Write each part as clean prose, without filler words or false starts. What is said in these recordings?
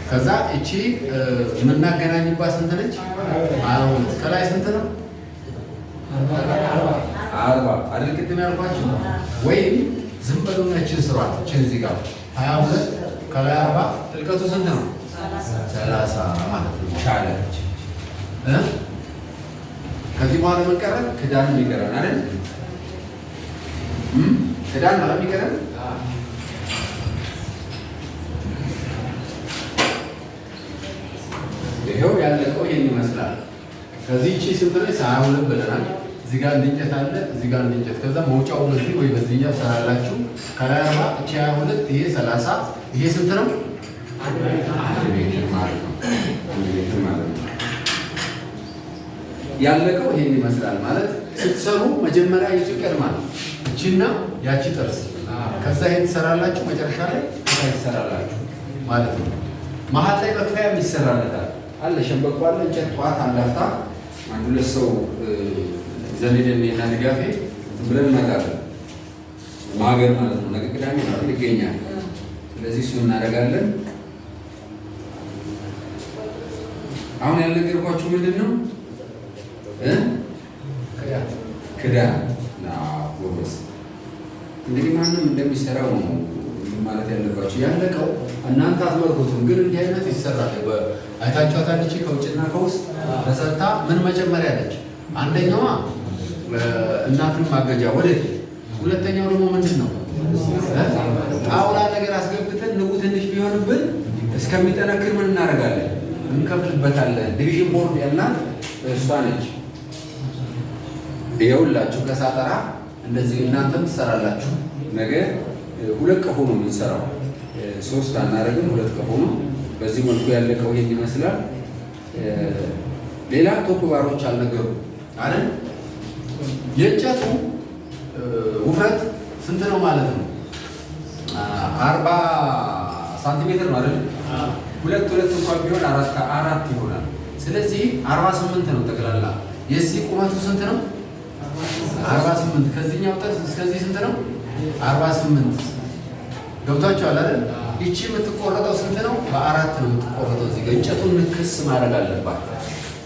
ከዛ እቺ የምናገናኝባት ስንት ነች? አሁን ከላይ ስንት ነው? 40 አይደል? ቅድም ያልኳችሁ ወይም ዝም ብሎ ነችን ስሯት እቺን እዚህ ጋር 22 ከላይ 40 ጥልቀቱ ስንት ነው? 30 ማለት ነው። ቻለች ከዚህ በኋላ መቀረብ ክዳን የሚቀረን አይደል? ክዳን ማለት የሚቀረን ይሄው ያለቀው ይሄን ይመስላል። ከዚህ እቺ ስንት ነች? 22 ብለናል። እዚህ ጋር እንጨት አለ፣ እዚህ ጋር እንጨት። ከዛ መውጫው በዚህ ወይ በዚህኛው ሰራላችሁ። ከላይ 40 እቺ 22 ይሄ 30 ይሄ ስንት ነው? 1 ሜትር ማለት ነው። 1 ሜትር ማለት ነው። ያለቀው ይሄን ይመስላል ማለት ስትሰሩ መጀመሪያ ይሱ ይቀድማል። እቺና ያቺ ጥርስ ከዛ ይሄ ትሰራላችሁ። መጨረሻ ላይ ትሰራላችሁ ማለት ነው። መሀል ላይ መክፈያ ይሰራለታል አለ ሸንበቆ አለ እንጨት ጧት አንዳፍታ አንድ ሁለት ሰው ዘኔደኔና ድጋፌ ብለን እናጋለን ማገር ማለት ነው። ነገ ቅዳሜ ማለት ይገኛል። ስለዚህ እሱ እናደርጋለን። አሁን ያልነገርኳችሁ ምንድን ነው? ክዳን ጎበዝ። እንግዲህ ማንም እንደሚሰራው ነው ማለት ያለባችሁ። ያለቀው እናንተ አትመርኩትም፣ ግን እንዲህ አይነት ይሰራል። አይታችኋታል። እቺ ከውጭና ከውስጥ ተሰርታ ምን መጨመሪያ አለች? አንደኛዋ እናትን ማገጃ ወደፊት፣ ሁለተኛው ደግሞ ምንድን ነው? ጣውላ ነገር አስገብተን ንቁ ትንሽ ቢሆንብን እስከሚጠነክር ምን እናደርጋለን? እንከፍልበታለን። ዲቪዥን ቦርድ ያላት እሷ ነች። ይኸውላችሁ ከሳጠራ እንደዚህ እናንተም ትሰራላችሁ። ነገ 2 ቀፎ ነው የምንሰራው። 3 አናደርግም፣ 2 ቀፎ ነው። በዚህ መልኩ ያለቀው ይሄን ይመስላል። ሌላ ቶፕ ባሮች አልነገሩ አይደል? የእንጨቱ ውፍረት ስንት ነው ማለት ነው? 40 ሳንቲሜትር ነው አይደል? 2 እንኳን ቢሆን 4 ይሆናል። ስለዚህ 48 ነው ጠቅላላ። የዚህ ቁመቱ ስንት ነው? 48። ከዚህኛው ጥርስ እስከዚህ ስንት ነው? 48። ገብቷችኋል አይደል? ይቺ የምትቆረጠው ስንት ነው? በ4 ነው የምትቆረጠው። እዚህ ጋር እንጨቱን ንክስ ማድረግ አለባት።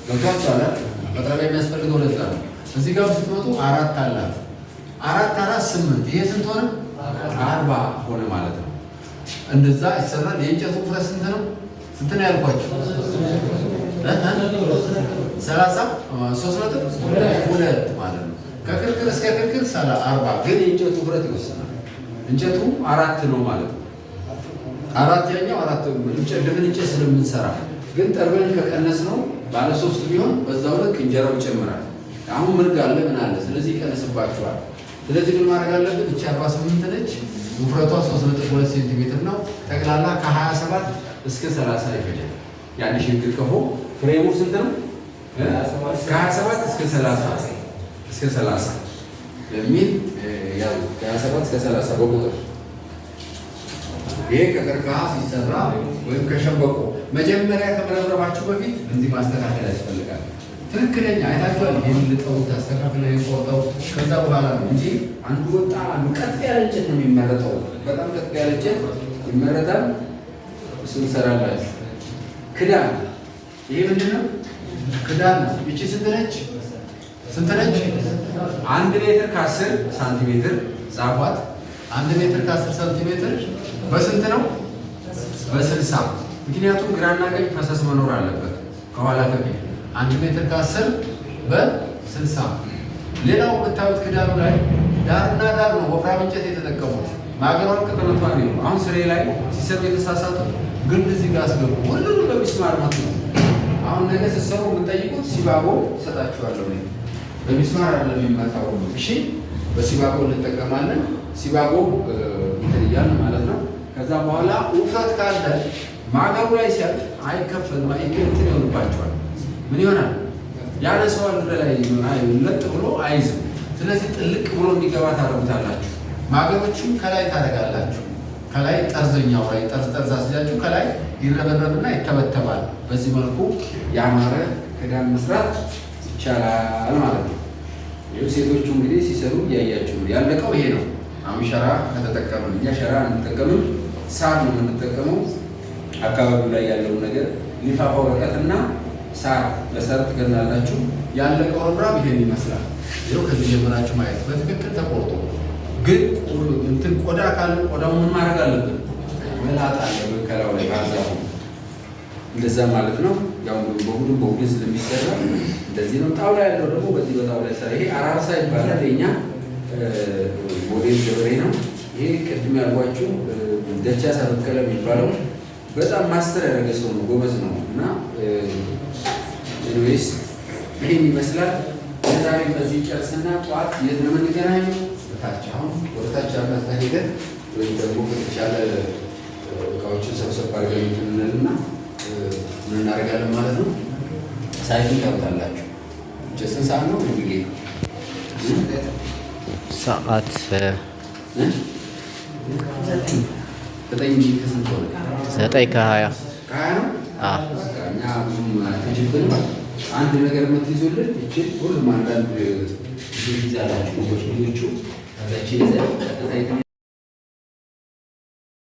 ገብቷችኋል አይደል? መጥረቢያ የሚያስፈልገው ለዛ ነው። እዚህ ጋር ስትመጡ 4 አላት። 4 4 8 ይሄ ስንት ሆነ? 40 ሆነ ማለት ነው። እንደዛ ይሰራል። የእንጨቱ ውፍረት ስንት ነው? ስንት ነው ያልኳችሁ? 33.2 ማለት ነው። ከክርክር እስከ ክርክር 40 ግን የእንጨቱ ውፍረት ይወስናል። እንጨቱ 4 ነው ማለት ነው። 4 ያኛው 4 እንጨት ድፍን እንጨት ስለምንሰራ ግን ጠርበን ከቀነስ ነው ባለ 3 ቢሆን በዛው ልክ እንጀራው ይጨምራል። አሁን ምን ጋር ምን አለ? ስለዚህ ይቀንስባችኋል። ስለዚህ ምን ማድረግ አለብን? እቺ 48 ነች። ውፍረቷ 3.2 ሴንቲሜትር ነው። ጠቅላላ ከ27 እስከ 30 ይፈጃል። ያን ሽንክል ከሆ ፍሬሙ ስንት ነው? ከ27 እስከ 30 የሚል ያው ከ27 እስከ 30 በቁጥር ይሄ ከቀርከሃ ሲሰራ ወይም ከሸንበቆ መጀመሪያ ከመረብረባችሁ በፊት እንዲህ ማስተካከል ያስፈልጋል። ትክክለኛ አይታችኋል። ይሄን ልጠው ታስተካክለው ቆርጠው ከዛ በኋላ ነው እንጂ አንዱ ወጣ አንዱ ቀጥ ያለ እንጨት ነው የሚመረጠው። በጣም ቀጥ ያለ እንጨት ይመረጣል። እሱን ሰራላችሁ። ክዳን ይሄ ምንድን ነው? ክዳን ነው። እቺ ስንት ነች? 1 ሜትር ከ10 ሳንቲሜትር ጻፏት። 1 ሜትር ከ10 ሳንቲሜትር በስንት ነው? በ60። ምክንያቱም ግራና ቀኝ ፈሰስ መኖር አለበት ከኋላ ከፊት 1 ሜትር ከ10 በ60። ሌላው የምታዩት ክዳኑ ላይ ዳርና ዳር ነው ወፍራም እንጨት የተጠቀሙት። ማገሯን ቅጥነቷ ነው። አሁን ስሬ ላይ ሲሰሩ የተሳሳቱ ግንድ እዚህ ጋር አስገቡ። ሁሉንም በሚስማር ነው። አሁን ነገ ስትሰሩ የምትጠይቁት ሲባጎ እሰጣችኋለሁ። በሚስማር አይደለም የሚመታው። እሺ፣ በሲባጎ እንጠቀማለን። ሲባጎ እንትን እያልን ማለት ነው። ከዛ በኋላ ውፍረት ካለ ማገሩ ላይ ሲያልፍ አይከፈልም። እንትን ይሆንባቸዋል። ምን ይሆናል? ያነሰዋል ወደ ላይ ለጥ ብሎ አይዝም። ስለዚህ ጥልቅ ብሎ እንዲገባ ታደርጉታላችሁ። ማገሮቹን ከላይ ታደርጋላችሁ። ከላይ ጠርዘኛው ላይ ጠርዝ አስይዛችሁ ከላይ ይረበረብና ይተበተባል። በዚህ መልኩ ያማረ ክዳን መስራት ይቻላል ማለት ነው። ይኸው ሴቶቹ እንግዲህ ሲሰሩ እያያችሁ ያለቀው ይሄ ነው። አሁን ሸራ ከተጠቀምን እኛ ሸራ እንጠቀምም፣ ሳር ነው የምንጠቀመው። አካባቢው ላይ ያለውን ነገር ሊፋፋ ወረቀትና ሳር በሳር ትገናላችሁ። ያለቀው ርብራብ ይሄን ይመስላል። ይኸው ከዚህ ጀምራችሁ ማየት በትክክል ተቆርጦ ግን እንትን ቆዳ ካለ ቆዳው ምን ማድረግ አለብን? መላጣ አለብን ከላዩ ላይ ባዛው እንደዛ ማለት ነው። ያው በቡድን ስለሚሰራ እንደዚህ ነው። ጣውላ ያለው ደግሞ በዚህ በጣውላ ይሰራ። ይሄ አራርሳ ይባላል። የኛ ሞዴል ገበሬ ነው። ይሄ ቅድም ያልኳችሁ ደቻሳ በቀለ የሚባለው በጣም ማስተር ያደረገ ሰው ነው፣ ጎበዝ ነው። እና ኤኒዌይስ ይሄን ይመስላል። ዛሬ በዚህ ጨርስና ጠዋት የት ነው የምንገናኘው? በታች አሁን ወደ ታች አርጋታ ሄደን ወይም ደግሞ ከተቻለ እቃዎችን ሰብሰብ አድርገን እንልና ምን እናደርጋለን ማለት ነው። ሳይቱን ታውቃላችሁ። ስንት ሰዓት ነው? ጊዜ ሰዓት 9 ከ20 ነው። እኛ ብዙም አትጅብን። አንድ ነገር የምትይዙልን ይችል ሁሉም አንዳንድ ይዛላችሁ ልጆቹ ከዛችን ይዘ